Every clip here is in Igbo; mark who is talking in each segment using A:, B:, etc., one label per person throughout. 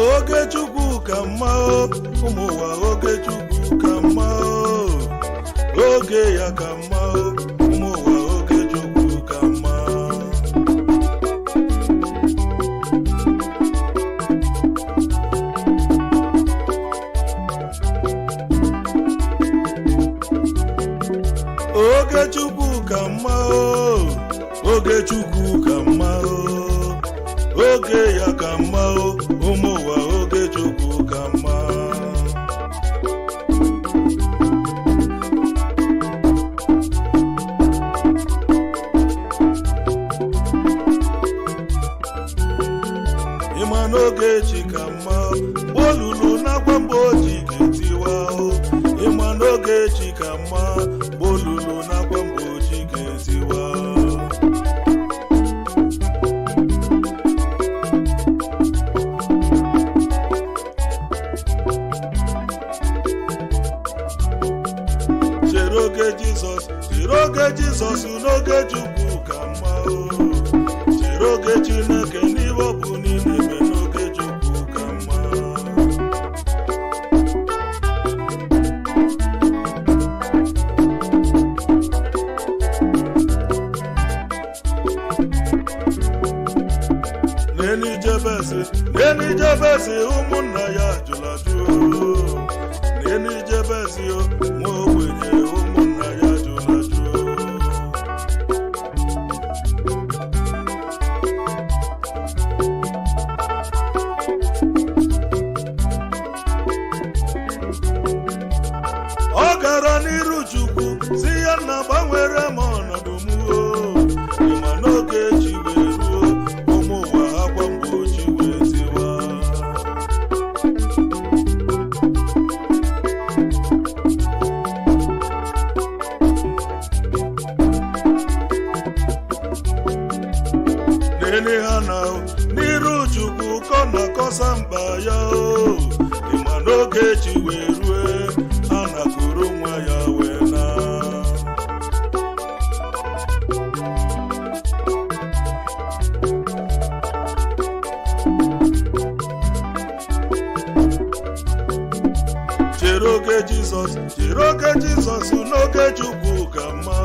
A: Ogechukwu ka mma ụmụ ụwa Ogechukwu ka mma oge ya ka mma ụmụ ụwa Ogechukwu ka mma Ogechukwu ka mma Ogechukwu ka mma oge ya ka mma ụmụ ụwa Ogechukwu ka mma ịma na Ogechi ka mma olulu na-agwa mgbe oji ga-etiwa ịma na Ogechi ka mma olulu na-agwa mgbe oji ga-etiwa chere oge Jizọs n'oge Chukwu ka mma chere oge Chineke n'ihe ọ bụ niile eme n'oge Chukwu ka mma n'enijebezi ụmụnna ya jụrụ ajụ n'enijebezi nwa ogbenye ụmụnna ya jụrụ ajụ ọ gara n'iru Chukwu si ya nna gbanwere m ọnọdụ m ịma n'oge chi wee ruo ụmụ ụwa akwa mgbochi wee tiwa nene ha na n'iru Chukwu kọ na kọsa mkpa ya ịma n'oge chi wee rue ha nakụrụ nwa ya wee na chere oge Jizọs n'oge Chukwu ka mma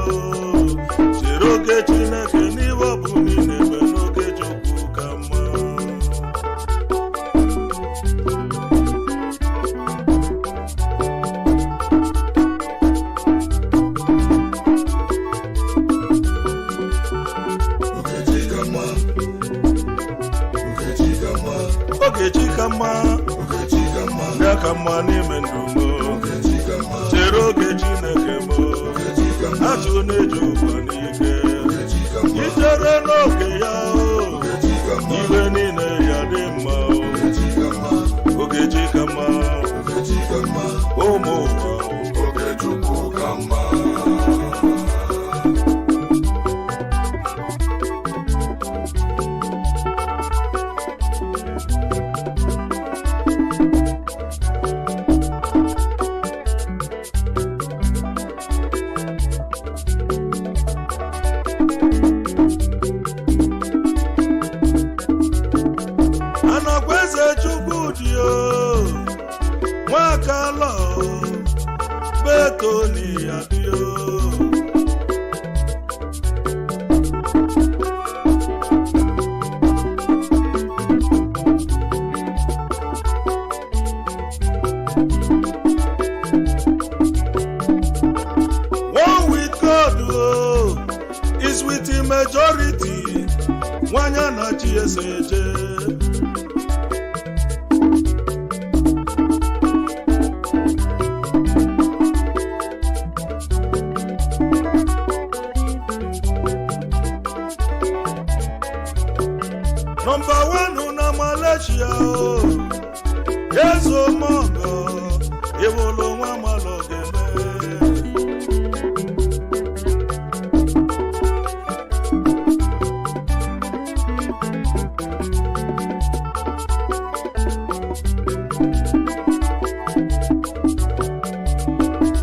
A: chere oge Chineke n'ihe ọ bụ niile eme n'oge Chukwu ka mma Ogechi ka mma ya ka mma n'ime ndụ m chere oge Chineke m achụ na-eji ụwa n'ike ichere n'oge ya iwe niile ya dị mma Ogechi ka mma ụmụ ụwa Ogechukwu ka mma nwakala betoni adio one with God is with the majority nwanya na GSJ Number one na Malaysia Yeso mongo Ewolo nwa malogene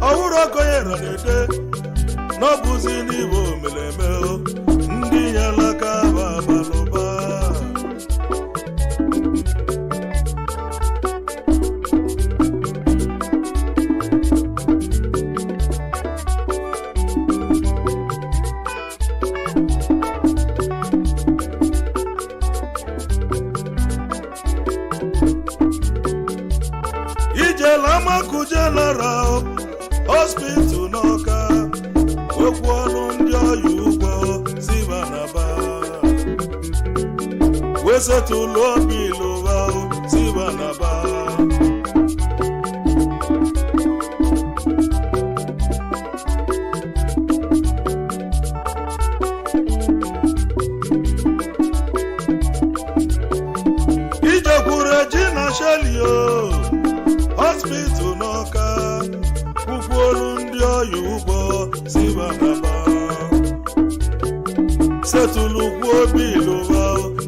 A: Awuro koyero nede Nobuzi nibo meleme Ndi yalaka babaluba Elamaku General Hospital n'Ọka okwu ọnụ ndị ọya ugbo Zibanaba wesetụlụ obi ịlụwa Zibanaba ijekwuru Regina Shelio Hospital n'Ọka ukwu olu ndị ọya ugbo Zibanaba setụlụ ukwu obi ịlụwa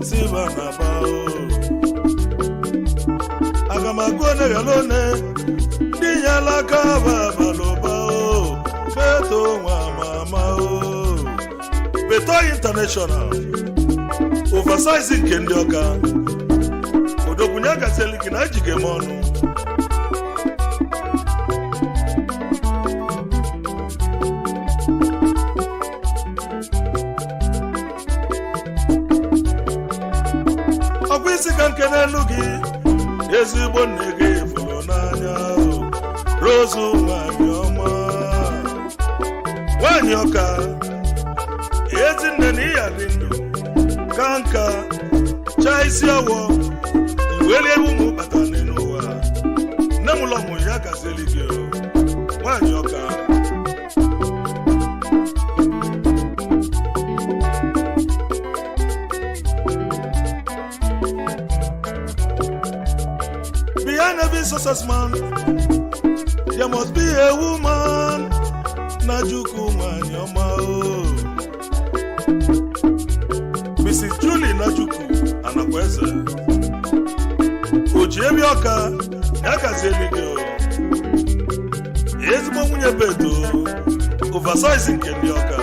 A: Zibanaba agamago negalone ndị nyalaka babalụba beto nwa mama beto international oversize nke ndị Ọka odogwunye gaseliki na ejige m ọnụ ọkwa isi ka nke n'elu gị ezigbo nne gị fụrụ n'anya Rozu nwanyị ọma nwanyị Ọka ezi nne na ịya dị ndụ ka nka chaa isi awọ iwelie ụmụ bata n'ụwa nne m ụlọ mụ ya gazeli gị nwanyị Ọka behind every success man there must be a woman Najuku nwanyị ọma Mrs. Julie Najuku Anakweze Ojebi Ọka ya gazieli gị ezigbo nwunye beto oversize nke ndị Ọka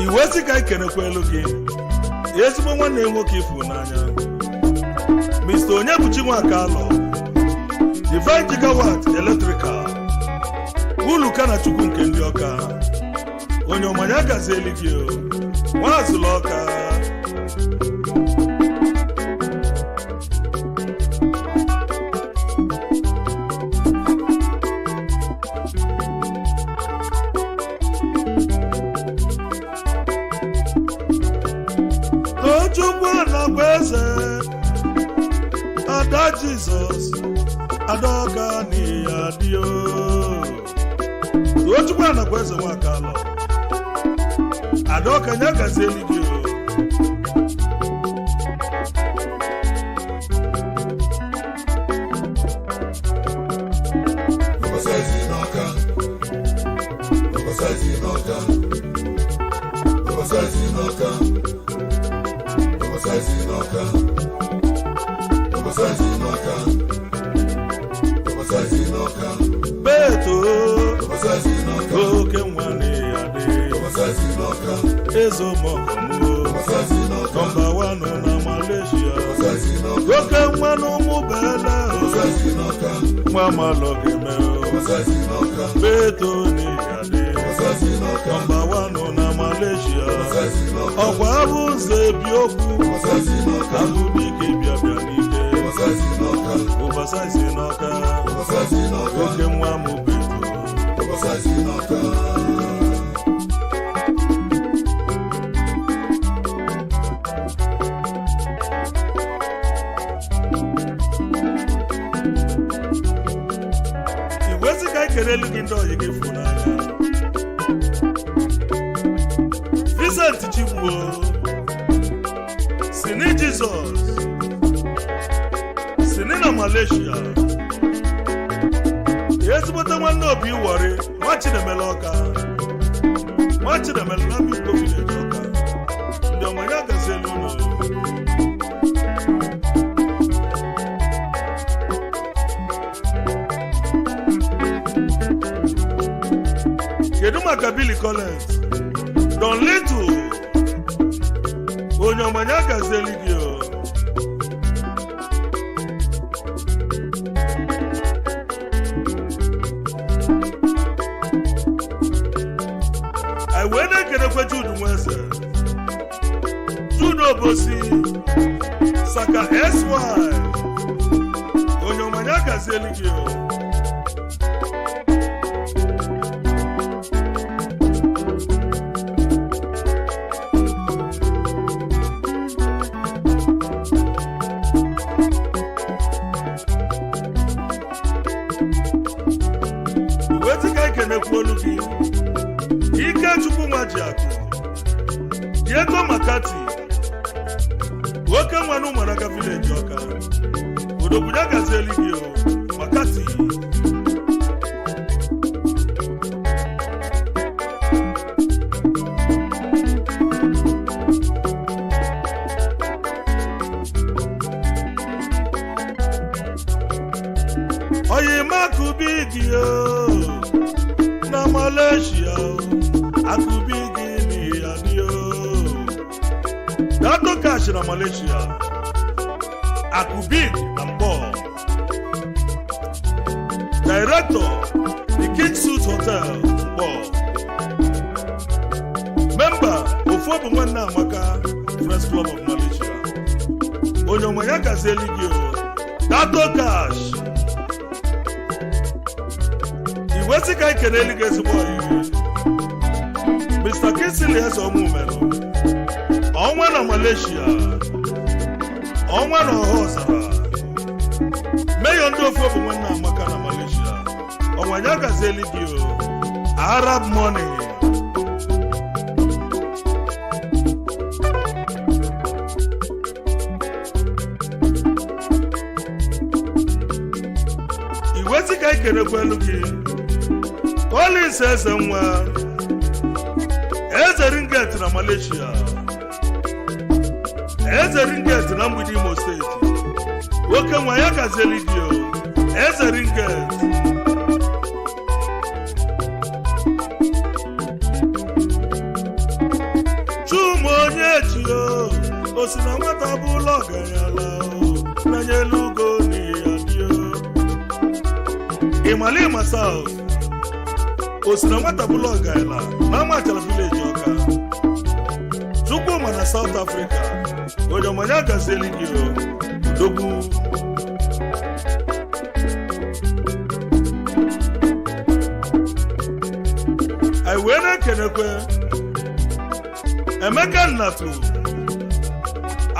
A: iwezi ka ikenekwa elu gị ezigbo nwanne nwoke ifu n'anya Mr. Onyebuchi Nwakalọ Divine Gigawatt Electrical Uluka na Chukwu nke ndị Ọka onye ọmanya gazieli gị nwazụlụ Ọka Tochukwu Anakweze Ada Jesus Adaọka n'iya dio Tochukwu Anakweze Nwakalọ Adaọka nya gazieli gị beto oke nwanne ya dị ezomọkọmụ nọmba 1 na Malaysia oke nwanne ụmụ bele nwa malọgeme beto ya dị nọmba 1 na Malaysia ọkwa abụ ụzọ ebi okwu abụ dike bịabịa n'ike oversize n'Ọka oke nwa mụ beto iwezi ka ikelelu gị ndị ọyị gị fụ n'anya Vincent Chigbuo Sini Jesus Sini na Malaysia ezigbote nwanne obi Iwori nwa Chinemele Ọka nwa Chinemele na Miko Village Ọka ndị ọmanya gazielu ụlọ kedu maka Billy Collins Don Little onye ọmanya gazieli gị I went and get a Jude West. Jude Obosi, Saka SY. Onyo Manaka Zeligio. Ike Chukwu Nwajiakụ Diego Makati Nwoke nwanụ Ụmụnaka Village Ọka Odobunya Gazeli gị Makati Oyima Kubigi na Malaysia Akubigi ni adio Dato Cash na Malaysia Akubigi na Mbo Director The King Suit Hotel Mbo Member Ofobu Mwana Amaka Press Club of Malaysia Onyomanya Gazeli Gio Dato Cash Iwezi kai keneli gezi boy Mr. Kinsley has a movement. Onwa na Malaysia. Onwa na Hosara. Mayo ndo fofu mwana maka na Malaysia. Onwa nyaga zeli gio. Arab money. Iwezi kai kene kwelu ki. Oli sese mwa. Eze ringet na Malaysia. Eze ringet na Mbidi Imo State. Woke mwaya Gazeli dio. Eze ringet. Chumo Ogechi Osina nwata bụla ọganyala na nyelugo ni adio. Imalima South. Osina nwata bụla ọganyala na Amachala Village Ọka. Chukwu ma na South Africa. Onyomanya Gazeli gị Dogu. I were kenekwe Emeka Nnatu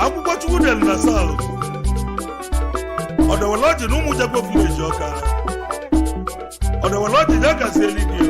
A: akwụkwọ Chukwu del na South Odewoloji na Ụmụjekwe Village Ọka. Odewoloji ya Gazeli gị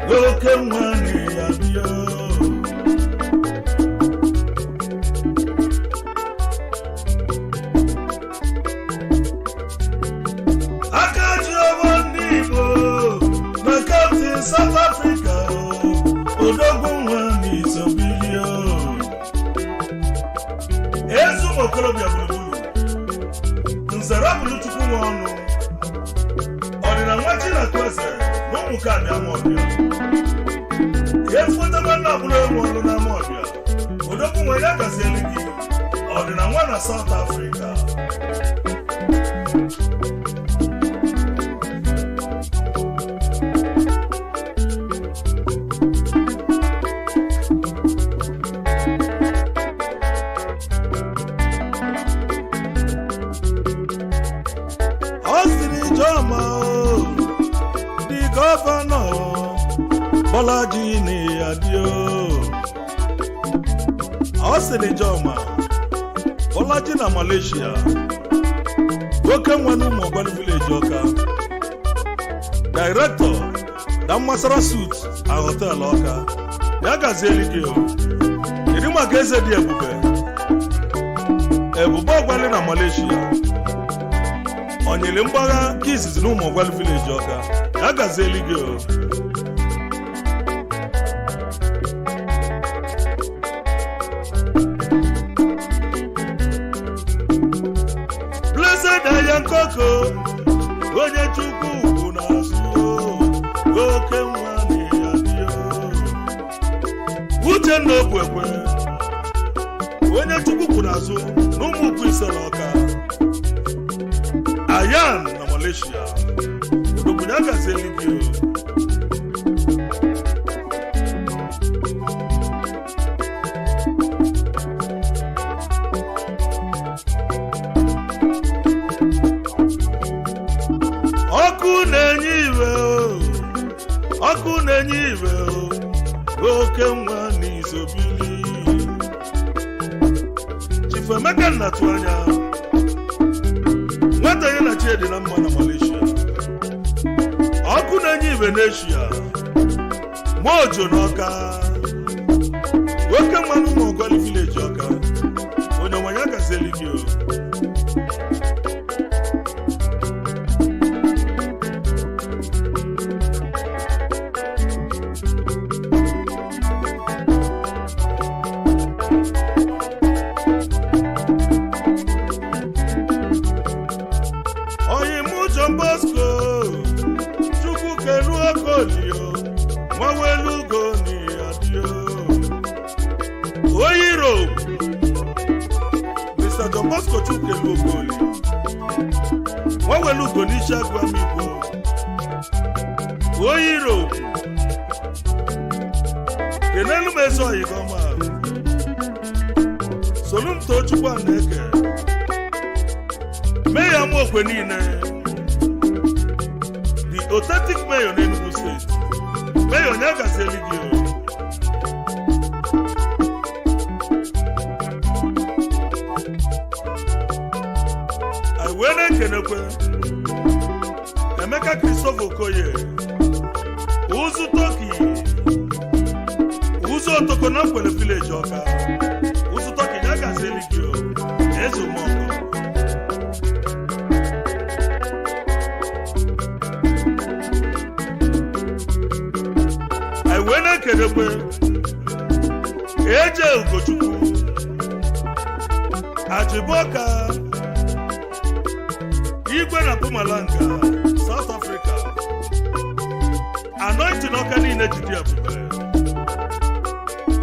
A: Loke mwani ya dio Akaji Obondibo na Captain South Africa Odogu mwani Sobilio Ezu mokolobia bulubulu Nzarabulu Chukwu mwanu Odina mwachi na kwese Mukami amobia. Yefuta mana bule mwalo na amobia. Odoku mwaya Gazeli gị. Odina mwana South Africa. Austin Joma Governor Bolaji ni adio. Austin Joma Bolaji na Malaysia. Woke mwanu Mobile Village Ọka. Director Damasara Suit a Hotel Ọka. Ya Gazeli gị Iri maka eze dị ebube. Ebube ọgbali na Malaysia. Onyele mgbagha kizizi na Mobile Village Ọka. Ya Gazeli gị Christian Koko onye Chukwu bụ n'azụ oke nwa na-adịyo Uche n'obu ekwe onye Chukwu bụ n'azụ n'ụmụ ukwu isere ọka Ayan na Malaysia odobunya gazeli gị ọkụ na-enye iwe oke nwa n'izobili Chief Emeka nnatụ anya nwata ya na Chiedi na mma na Malaysia ọkụ na-enye iwe n'Eshia Mojo n'Ọka oke nwa n'ụmụ Ogoli village Ọka onye nwanya gazeli gị Oyiro kenelu meso igoma solum to chukwa neke Mayor Mokwe niile the authentic mayor in Enugu State Mayor Nyagazeli gị I wene kenekwe Emeka Christopher Okoye Uzu Toki Uzu Otoko na Mkwele village Ọka Uzu Toki Nyagazeli gị Ezo Moko I wene kenekwe Eje Ugochukwu Ajiboka Igwe na Pumalanga South Africa Anointing Ọka niile jide ebube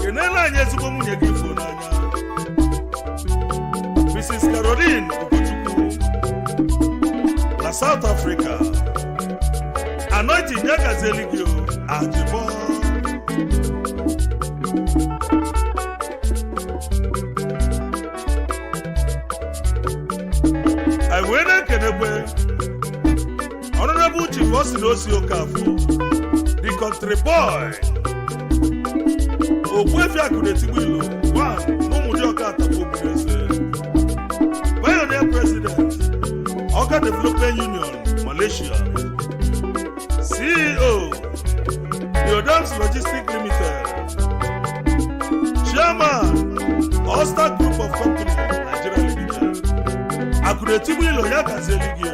A: kenela anyị ezigbo nwunye gị ifo n'anya Mrs. Caroline Ugochukwu na South Africa Anointing Nyagazeli gị Ajibo I wene kenegbe Honorable Chief Osinosi Okafor the country boy Ogwefi Akunetigwilo one n'ụmụdị Ọka Atako Ogbunese Pioneer President Ọka Development Union Malaysia CEO Deodams Logistics Limited Chairman All-Star Group of Companies Nigeria Limited Akunetigwilo ya gazeli gị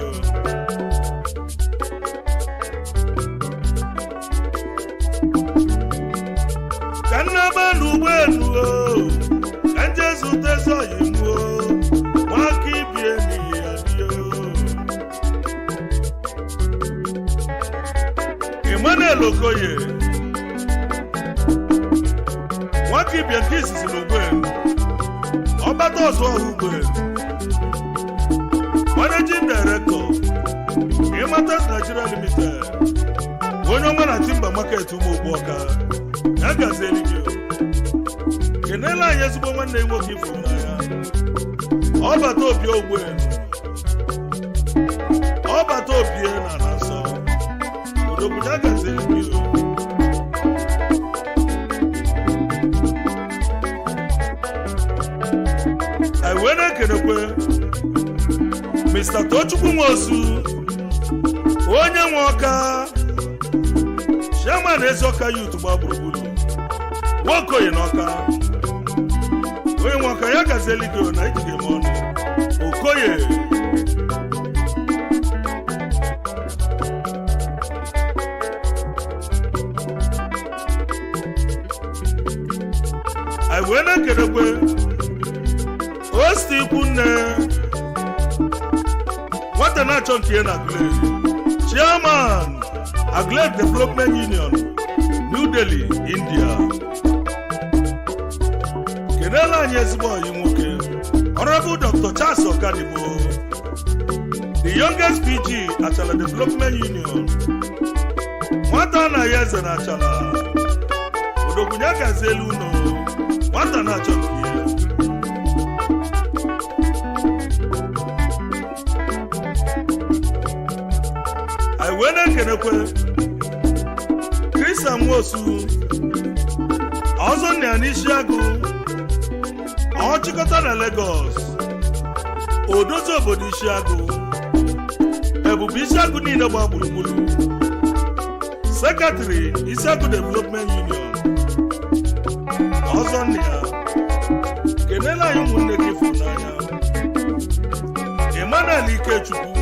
A: Kanaba n'ugbeelu Kanje zute zoyimu Nwaka ibie n'ihe adịyo Emmanuel Okoye Nwaka ibie nke izizi n'ugbeelu Ọbata ọzọ ugbeelu Managing Director Imatas Nigeria Limited onye ọma na Timber Market ụmụ Ọka ya gazeli gị kenela anyị ezigbo nwanne nwoke ifo n'anya ọbata obi ogbeelu ọbata obi na nsọ odogwu ya gazeli gị anyị wee na-ekenekwe Mr. Tochukwu Nwosu onye nwe Ọka Chairman Ezoka Youth gba gburugburu Nwokoye n'Ọka onye nwe Ọka ya gazeli gị na ijige m ọnụ Okoye anyị wee na-ekenekwe Osti ikwu nne nwata na-achọ nke na Aglade Chairman Aglade Development Union New Delhi, India. Kenela anyị ezigbo ọyị nwoke Honorable Dr. Charles Okadibo, the youngest PG Achala Development Union. Nwata na ya eze na Achala Odogwunya gazelu no nwata na-achọ nke ya. Anyị wee na-ekenekwe Christian Nwosu ọzọ nna ya n'isi agụ ọchịkọta na Lagos odozi obodo isi agụ ebube isi agụ niile gba gburugburu Secretary isi agụ Development Union ọzọ nna ya kenela anyị ụmụnne gị fụrụ n'anya Emmanuel Ikechukwu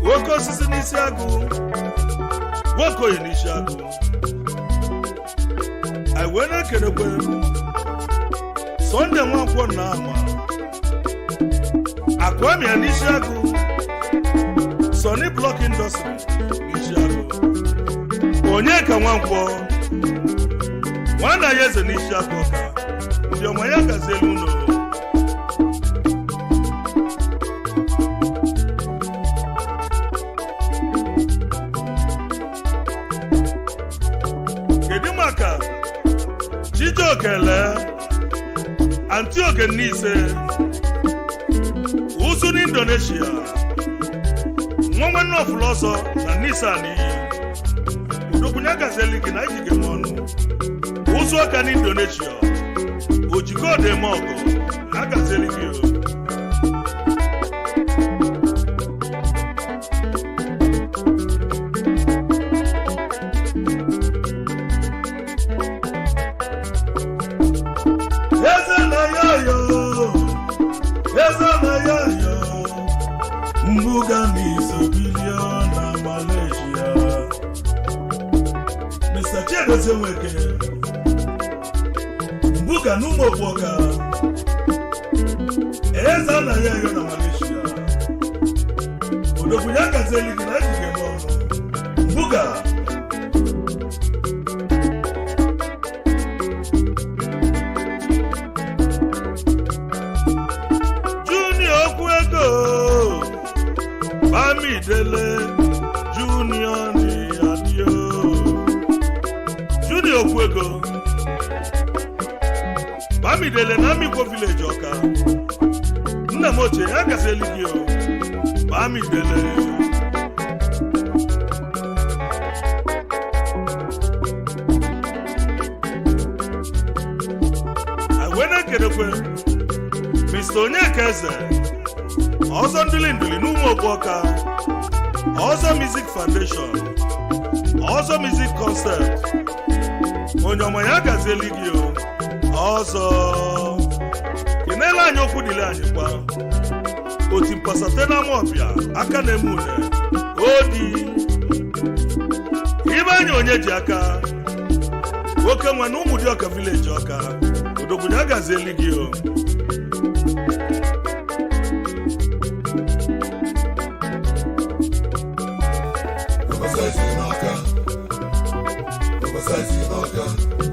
A: nwoke osisi n'isi agụ nwoke oyi n'isi agụ. Anyị wee na-ekenekwe Sunday Nwankwọ na ama Akwamia n'isi agụ Sunny Block Industry n'isi agụ Onyeka Nwankwọ nwana ya eze n'isi agụ ọka ndị ọma ya gazielu ụlọ. Kedu maka Chijokele Antioke Nise Usu n'Indonesia nwa nọfụlụ ọsọ na Nissan Odogwunya gazeli gị na ijige n'ọnụ Usu ọka n'Indonesia Ojigode eme ọgụ na gazeli gị o. Mbuga mizobilio na Malaysia Mr. Chiagozie Nweke Mbuga n'Ụmụokwoka eze na ya yo na Malaysia Odogwunya gazeli gị na ejige n'ọnụ Mbuga Bamidele Junior ni adio Junior Okwego Bamidele na Amikwo Village Ọka nna m ochie ya gazeli gị o Bamidele. Anyị wee na-ekenekwe Mr. Onyeka Eze ọzọ ndili n'Ụmụokwoka ọzọ Music Foundation ọzọ Music Concept onye ọma ya gazieli gị o ọzọ kenela anyị okwu dịle anyị kwa oti mpasate na Amọbịa aka na-eme une odi ibe anyị onye ji aka nwoke nwe na Ụmụdịọka Village Ọka Odogwunya gazieli gị o.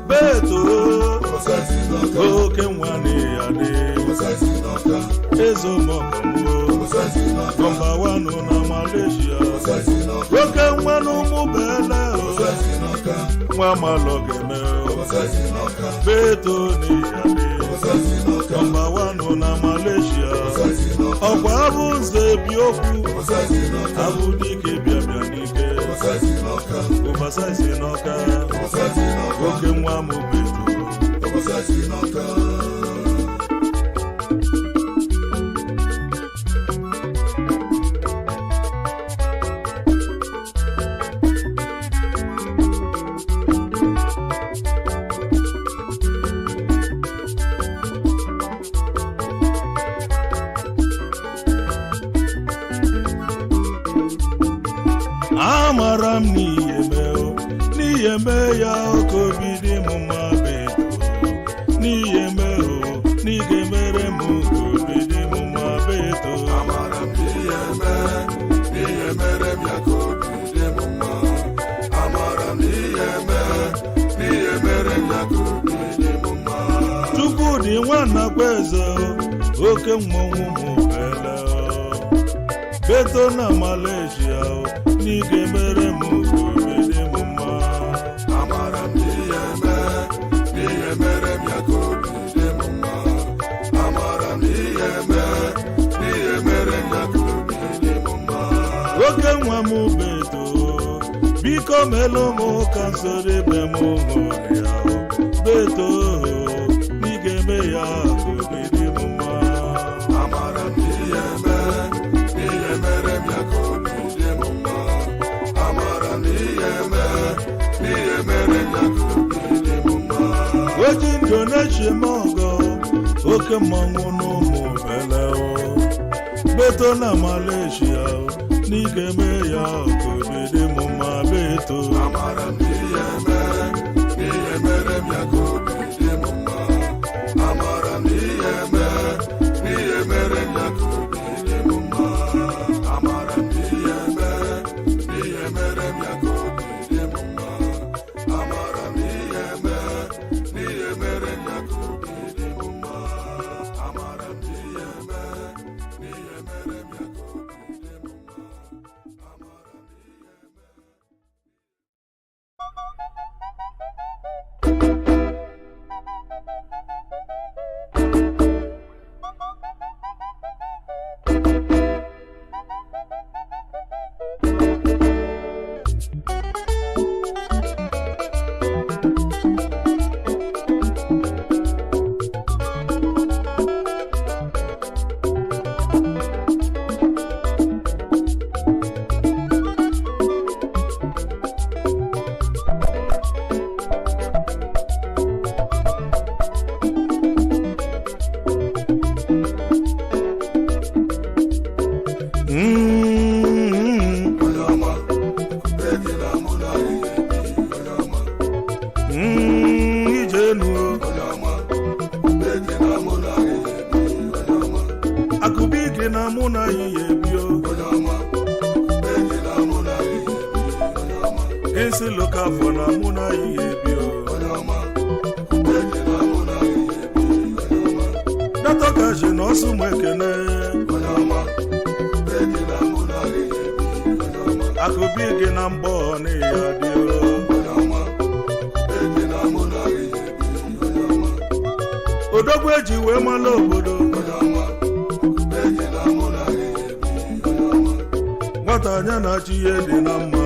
A: Beto oke nwane ya dị Ezomokambo Nọmba 1 na Malaysia oke nwa n'Ụmụbele nwa Malogeme Beto ni ya dị Nọmba 1 na Malaysia ọkwa abụ nze bi okwu abụ dike bịa n'ike Oversize n'Ọka oke nwa m Beto amara m n'ihe mee ya okobidi m mma Beto n'ihe mee o n'ihe mere m okobidi m mma Beto amara m Chukudi nwana kweze oke mmọnwụ mụbele beto na Malaysia n'ige mere m obere m mma
B: amara m ihe mere m ya ka obi dị m mma amara m ihe mere m ya ka obi dị m mma
A: oke nwa m beto biko melụ m ka nsoro ebe m hụrụ ya beto n'ige me ya ka obi dị m mma
B: amara m ihe mere m ya ka obi dị m mma amara m ihe mere m ya ka obi dị m mma
A: oji ndụ na-echi m ọgọ oke mmọnwụ n'ụmụ bele beto na Malaysia n'ige me ya ka obi dị m mma beto
B: amara m ihe mere m ya ka obi dị m mma amara m ihe mere m ya ka obi dị m mma amara m ihe mere m ya ka obi dị m mma amara m ihe mere m ya ka obi dị m mma amara m ihe mere m ya ka obi dị m
A: akụbike na mụ na ihe bio esi lokafọ na mụ na ihe bio datọkachi na Ausuma ekene akụbike na mbọ na ya dio odogwu eji wee mala obodo nwata anya na-achị ihe dị na mma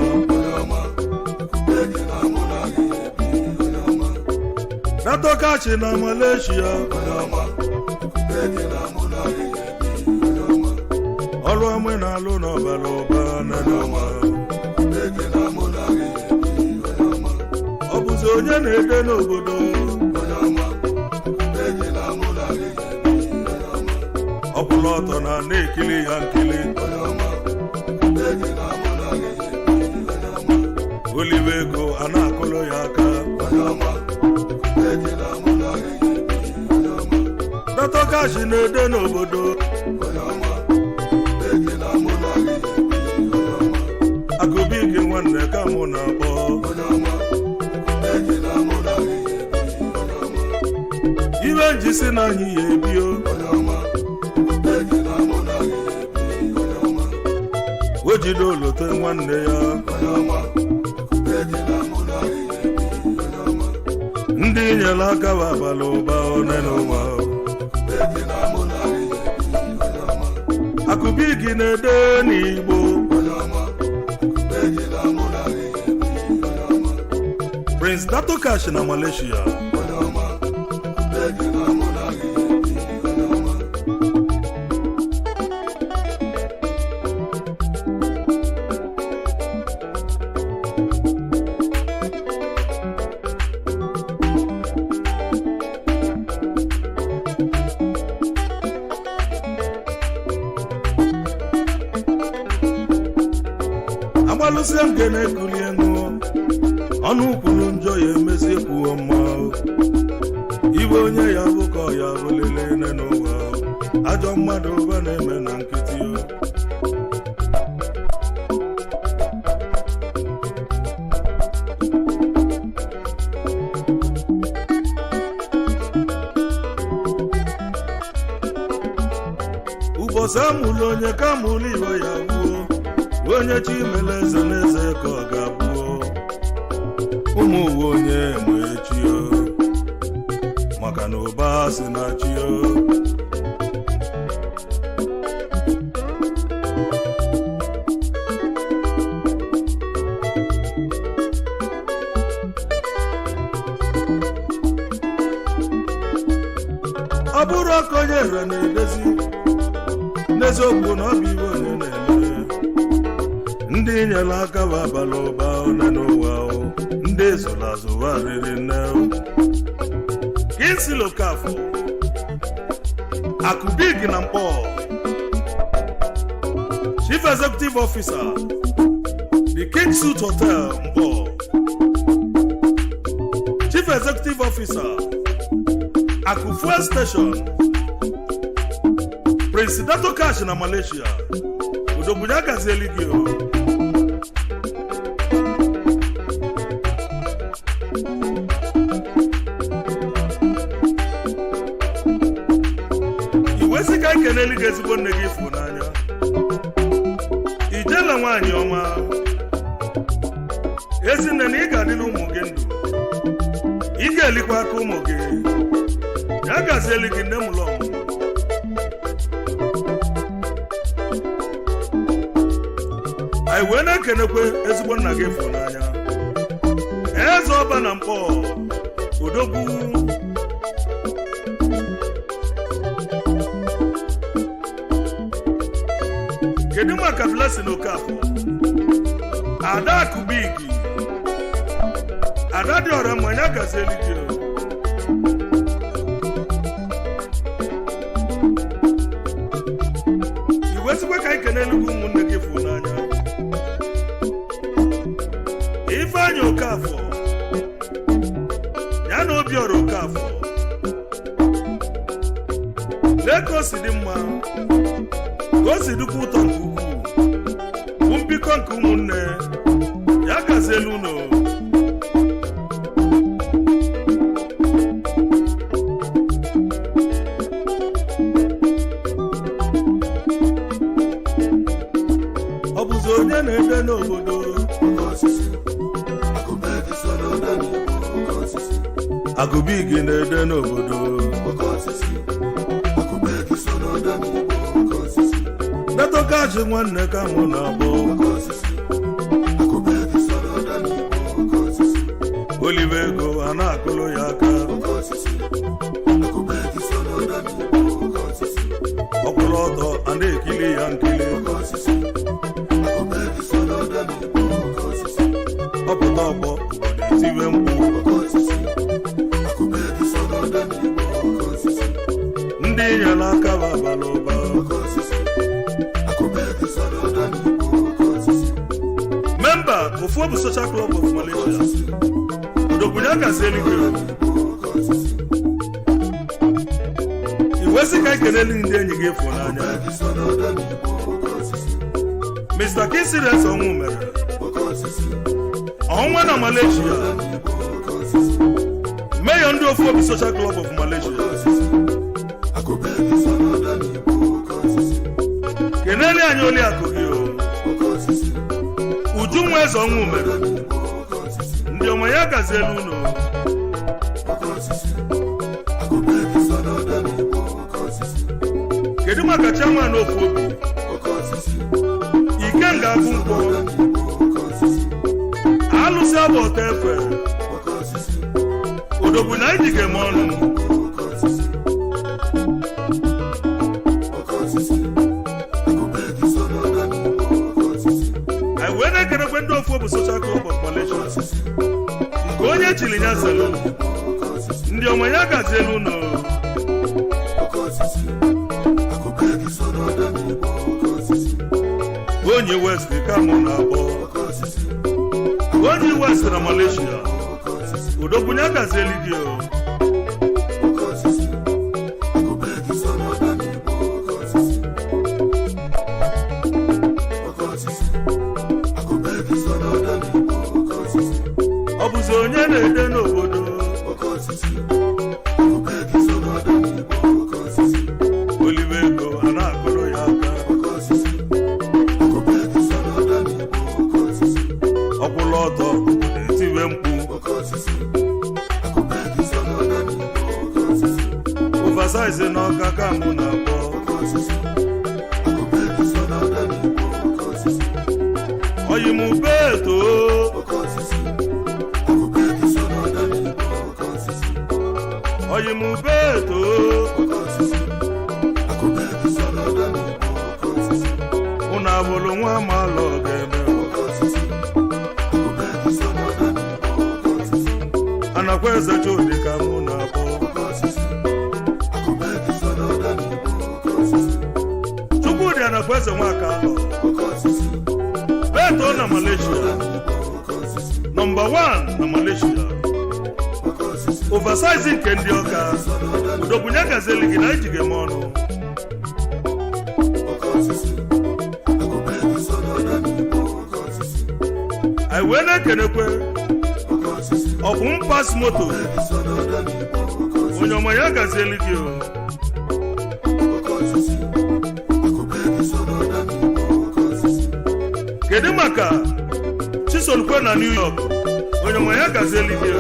A: datọkachi na Malaysia ọrụ ọmụ na-alụ n'ọbara ụba n'ọma ọ bụzi onye na-ede n'obodo ọkwụla ọtọ na na-ekili ya nkili olive ego a na-akụlụ ya aka datọkachi na-ede n'obodo akụbike nwanne ka mụ na-akpọ ibe njisi na anyị ya ebio o jide olote nwanne ya ndị nyere aka bụ abalị ụba one n'ụwa akụbike na-ede n'Igbo Prince Datọkachi na Malaysia agbalụsịa nke na-ekuli ṅụọ ọnụ kwuru njọ ya emezie kwuo mma ibe onye ya bụ ka ọ ya bụ lele n'ụwa ajọ mmadụ ụba na-eme na nkịtị ụbọchị amụlụ onye ka amụlụ iwe ya gbuo onye chi mere eze n'eze ka ọ ga-abụọ ụmụ uwe onye ma echio maka na ụba si na chio ọ bụrụ ọkụ onye ere na-edezi n'eziokwu na ọ bụ iwe onye na-eme ndị nyere aka bụ abalị ụba one n'ụwa ndị zụrụ azụ warịrị nne Kinsi Lokafọ Akubig na Mkpọ Chief Executive Officer The King Suit Hotel Mkpọ Chief Executive Officer Akufuel Station Presidential Cash na Malaysia Udobunya Gazeli Gio Iwesi ka ikeneli gezigbo nne gị ifu n'anya Ijela nwaanyị ọma Ezinne na ị ga-adịla ụmụ gị ndụ ị ga-elikwa aka ụmụ gị ya gazieli gị nne mụlọ anyị wee na-ekenekwe ezigbo nna gị fụ n'anya eze ọba na Mkpọ Odogwu kedu maka Blessing Okafọ Ada Akubig Ada dị ọra mmanya gazieli gị iwesikwe ka anyị kenelu gị ụmụnne gị fụ n'anya Ifeanyị Okafọ ya na Obiọra Okafọ lee ka o si dị mma ka o si dịkwa ụtọ nke ukwuu bụ mbikọ nke ụmụnne ya gazielu ụlọ ọ bụzi onye na-ede n'obodo Akubig na-ede n'obodo Netokachi nwanne ka mụ na-abụ Olive ego a na-akụrụ ya aka ọkwụrụ ọtọ a na-ekili ya nkili ọpụta ọgbọ etiwe mkpu ndị nyere aka bụ abalị ụba memba Ofuobu Social Club of Malaysia Udobunya Gazeli Gio iwesi ka ikeneli ndị enyi gị fụ n'anya Mr. Kinsides ọnwụ mere ọnwa na Malaysia Mayor ndị Ofuobu Social Club of Malaysia keneli anyị oli akụ gị Ujunwa eze ọnwụ mere ndị ọma ya gazielu ụlọ kedu maka chairman Ofuobu Ikenga abụ Mkpọ alụsị abụ ọta efe Odogwu na iji ga-eme ọnụ anyị wee na-ekerekwe ndị Ofuobu Social Club of Malaysia nke onye chiri ya zelu ndị ọma ya gazielu ụlọ onye West ka mụ na-abọ onye West na Malaysia Udobunya Gazeli gị ọ bụzi onye na-ede n'obodo Olive ego a na-akụrụ ya oversize na ọkaka mụ na-akpọ oyimubeto oyimubeto unu abụrụ nwa malụ ga-eme anakwa eze chudi ka mụ na-akpọ Chukwudi anakwa eze nwaka alọ beto na Malaysia number 1 na Malaysia oversize nke ndị ọka udobunye gazeli gị na ijige m ọnụ anyị wee na-ekenekwe ọ bụ mpas moto onye ọma ya gazeli gị kedu maka Chisolukwe na New York onye ọma ya gazeli gị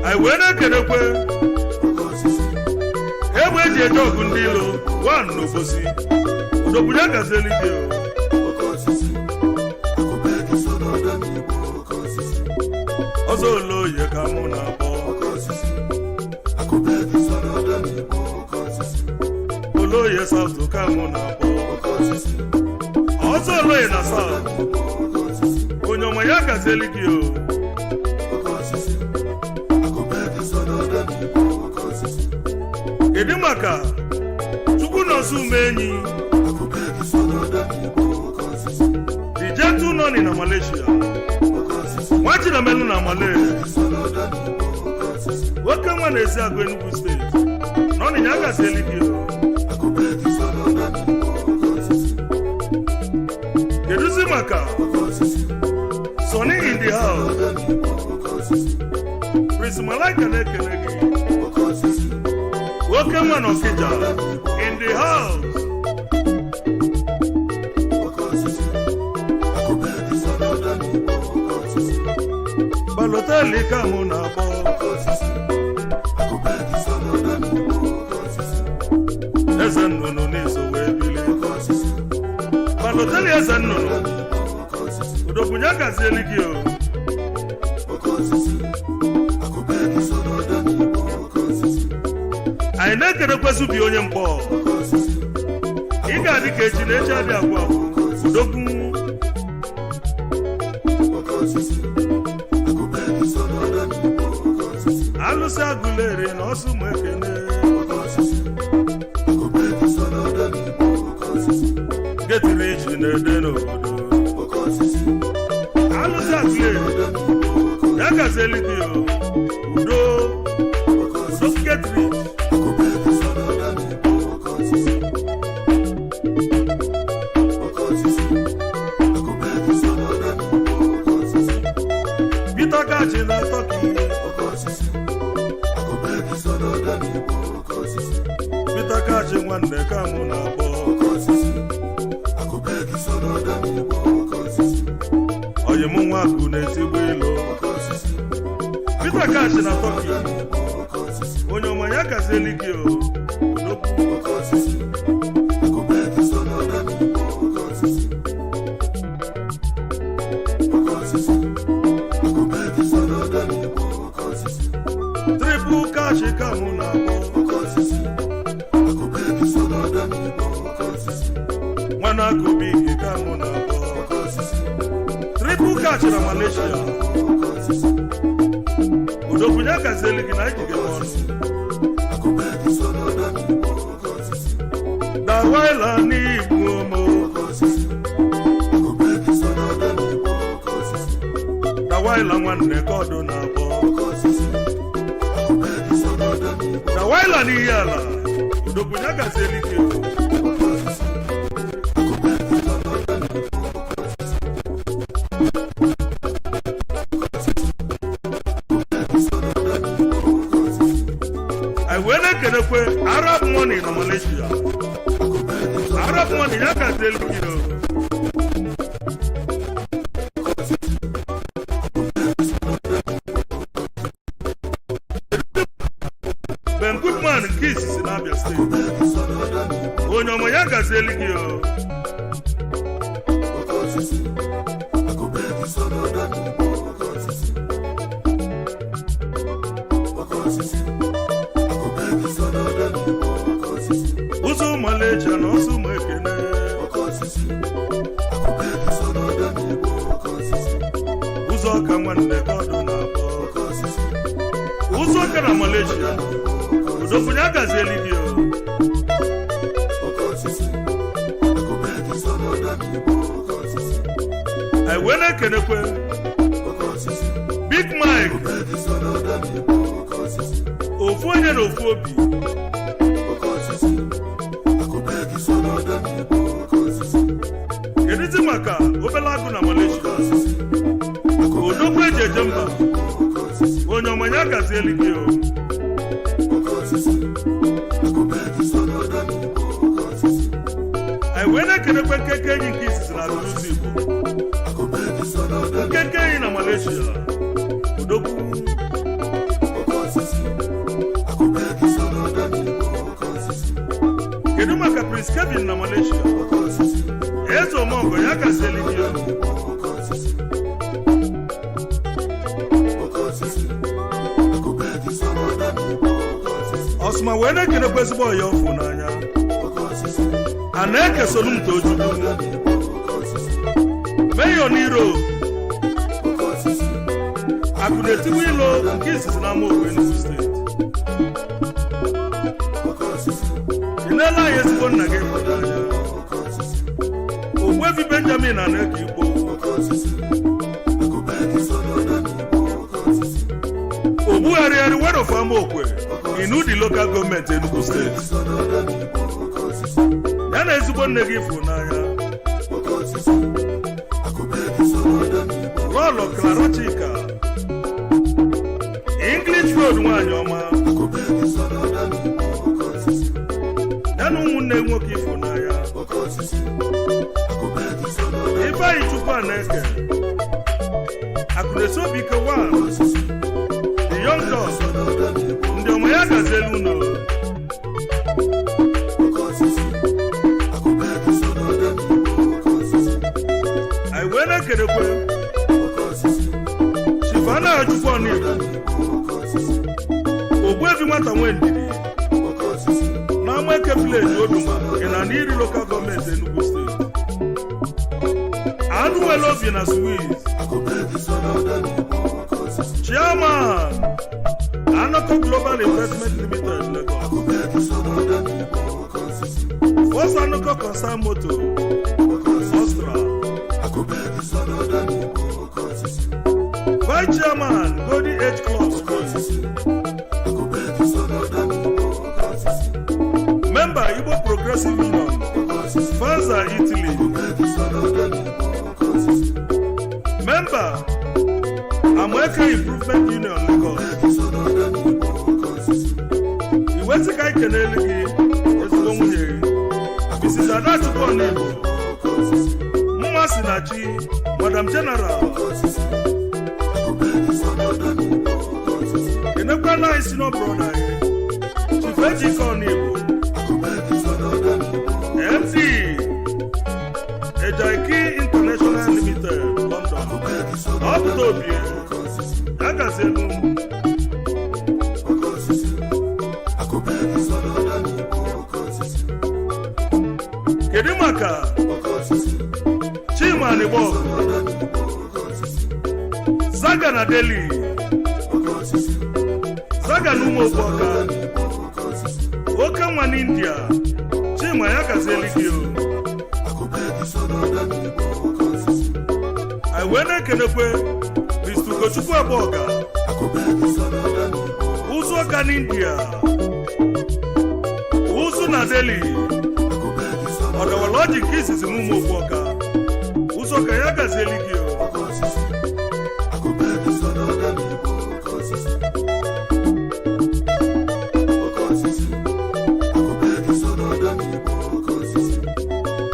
A: anyị wee na-ekenekwe egbe eji eje ọgụ ndị ilo 1 n'obosi udobunye gazeli gị ọzọ oloye ka mụ na-akpọ oloye South ka mụ na-akpọ ọzọ oloye na South onye ọma ya gazeli gị kedu maka Chukwu nọsụ umenyi Dijetu nọni na Malaysia nwachi na melu na Malay nwoke nwa na-esi agụ Enugu steeti nọni ya gazeli gị keduzi maka Sonny in the house Prince Malaika na-ekele gị nwoke nwa na Okija in the house baloteli ka mụ na-akpọ eze nnụnụ n'iso wee bili baloteli eze nnụnụ udobunye gazieli gị anyị na-ekenekwezi ubi onye mkpọ ị ga-adị ka echi na echi adị agwa udogwu alụsị agụleri na ọsụ ụmụ ekene getiri iji na-ede n'obodo alụsị agụleri ya gazeli gị udo getiri Peter Gachi na Turkey Peter Gachi nwanne ka mụ na-akpọ oyi mụ nwa akụ na-etigbu ilo Peter Gachi na Turkey onye ọma ya gazeli gị triple cash ka mụ na-akpọ nwana akụbi gị ka mụ na-akpọ triple cash na Malaysia udobunye gazeli gị na ijige m ọnụ dawaila n'igbu omo dawaila nwanne ka ọdụ na-akpọ dawaila n'ihe ala udobunye gazeli gị wee na-ekenekwe Arab money na Malaysia Arab money ya gazeli gị steeti onye ọma ya gazieli gị o Ausuma Malaika na Ausuma Ekene ụzọ ka nwanne gọdụ na-abọ ụzọ ka na Malaysia udofunye agazieli gị o anyị wee na-ekenekwe Big Mike ofu onye na ofu obi kedụzi maka obele agụ na Malaysia odogwu eji eje mba onye ọmanya gazieli gị o anyị wee na-ekenekwe nkeke enyi nke izizi na alụzi Igbo nkeke enyi na Malaysia odogwu kedu maka Prince Kevin na Malaysia eze omongo ya gazieli gị o Ausuma wee na-ekenekwa ezigbo ọya ọfụ n'anya a na-ekesolu m Tochukwu Mayor n'iro akụ na-etigbu ilo nke izizi na ama Ogene Enugu steeti ineela anyị ezigbo nna gị hụrụ anya Ogbuefi Benjamin na na-eke Igbo Ogbugharịgharị word of Amaokwe inu the local government Enugu steeti ya na ezigbo nne gị fụ n'anya Lọlọ Clara Chika English Road nwanyị ọma ya na ụmụnne nwoke ifụ n'anya Ifeanyi Chukwu Aneke Akụnesi Obike 1 The Young Dog ndị ọma ya gazielu ụlọ anyị wee na-ekedekwe Chifana Ajụkwu Ọnịgbo Ogbuefi nwata nwe ndidi na Amaeke Village Oduma na n'iri local gọọmenti Enugu steeti Anụwele Obi na Swiss Chairman Anoko Global Investment Limited Lagos First Anoko Concern Motor Austria Vice Chairman Golden Age Club Member Igbo Progressive Union Fanza Italy Member American Improvement Union Lagos Iwetika ikenele gị ezigbo nwunye Mrs. Adachukwu Ọnịgbo Mma Sinachi Madam General Kenekwana anyị senior brother Chief Ejike Ọnịgbo MD Ejaiki International Limited London Ọpụta Obi ya gazielu kedu maka Chima Anịgbọ Zaga na Delhi Zaga na Ụmụoboka oke nwa n'India Chima ya gazieli gị o anyị wee na-ekenekwe Mr. Ugochukwu Agboga ụzụ ọka n'India ụzụ na Delhi ọdọwala ọjị nke izizi n'Ụmụoboka ụzụ ọka ya gazieli gị o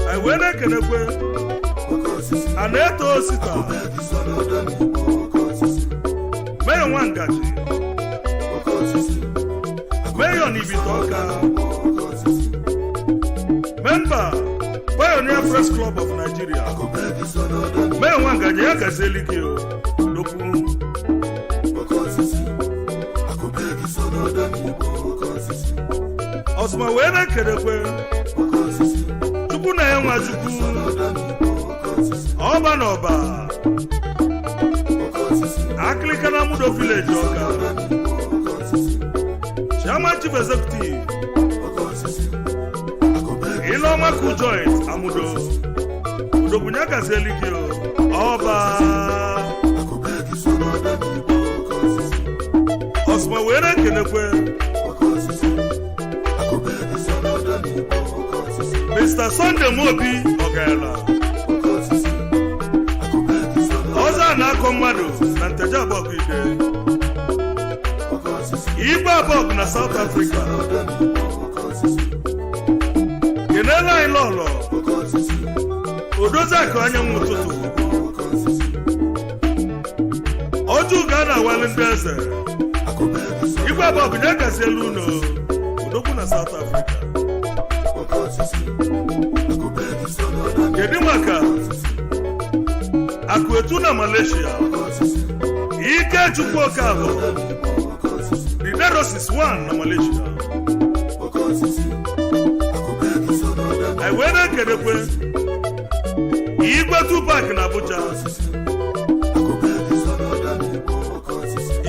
A: anyị wee na-ekenekwe a na-eto osita Mayor Nwangaji Mayor n'Ibite Ọka member Pioneer Press Club of Nigeria mee nwa ngaji ya gazeli gị dokwu Ausuma wee na-ekelekwe Chukwu na ya nwa Chukwu ọba na ọba Akilika na Mudo Village Ọka Chairman Chief Executive Ilomaku Joint Amudo Udobunya Gazelikio Ọba Ausuma wee na-ekelekwe Mr. Sunday Mobi Ogene Ọza na-akọ mmadụ na nteje abọgụ ide Igbo abọgụ na South Africa Kenela anyị lọlọ Odozi akụ anyanwụ ụtụtụ Ọjụ ga na-awali ndị eze Igbo abọgụ nye gazielu ụlọ Odogwu na South Africa Kedu maka Akwetu na Malaysia Ike Chukwu Okafọ The Nerosis 1 na Malaysia I wee na-ekelekwe Igwe Tupac na Abuja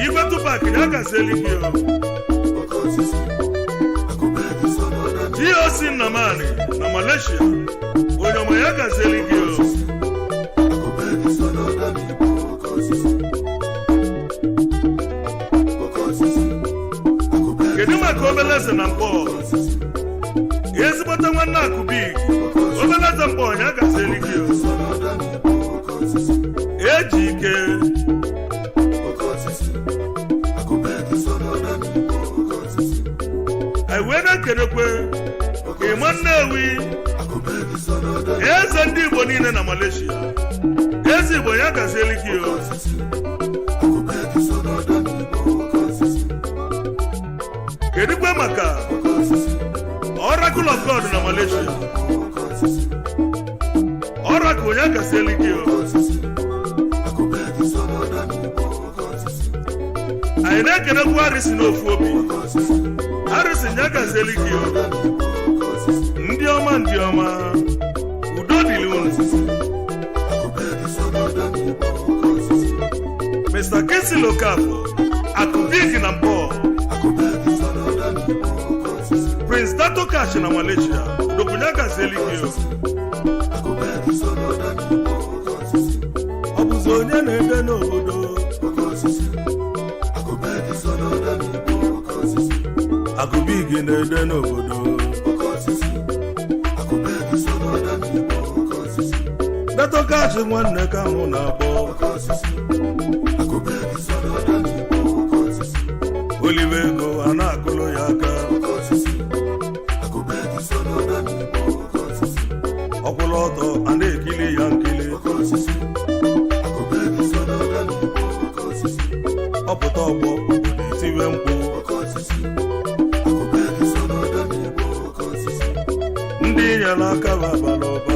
A: Igwe Tupac ya gazeli gị GOC Nnamani na Malaysia onye ọma ya gazeli gị Kedu maka Obeleze na Mkpọ ezigbote nwanne Akụbi Obeleze Mkpọ ya gazeli gị eji ike anyị wee na-ekelekwe Ịma Nnewi eze ndị Igbo niile na Malaysia eze Igbo ya gazeli gị kedukwe maka Oracle of God na Malaysia Oracle ya gazeli gị anyị na-ekelekwe Arịsị n'ofu obi Arịsị ya gazeli gị ndị ọma udo dịrị unu Mr. Kesi Okafọ Akụbigi na Mkpọ Prince Dato Cash na Malaysia Udobunya gazeli gị ọ bụzi onye na-ede n'obodo Akụbigi na-ede n'obodo Dato Cash nwanne ka mụ na-akpọ Olive ego a na-akụlụ ya aka ọkwụlụ ọtọ a na-ekili ya nkili ọpụta ọgbọ itiwe mkpu ndị nyere aka babala ọba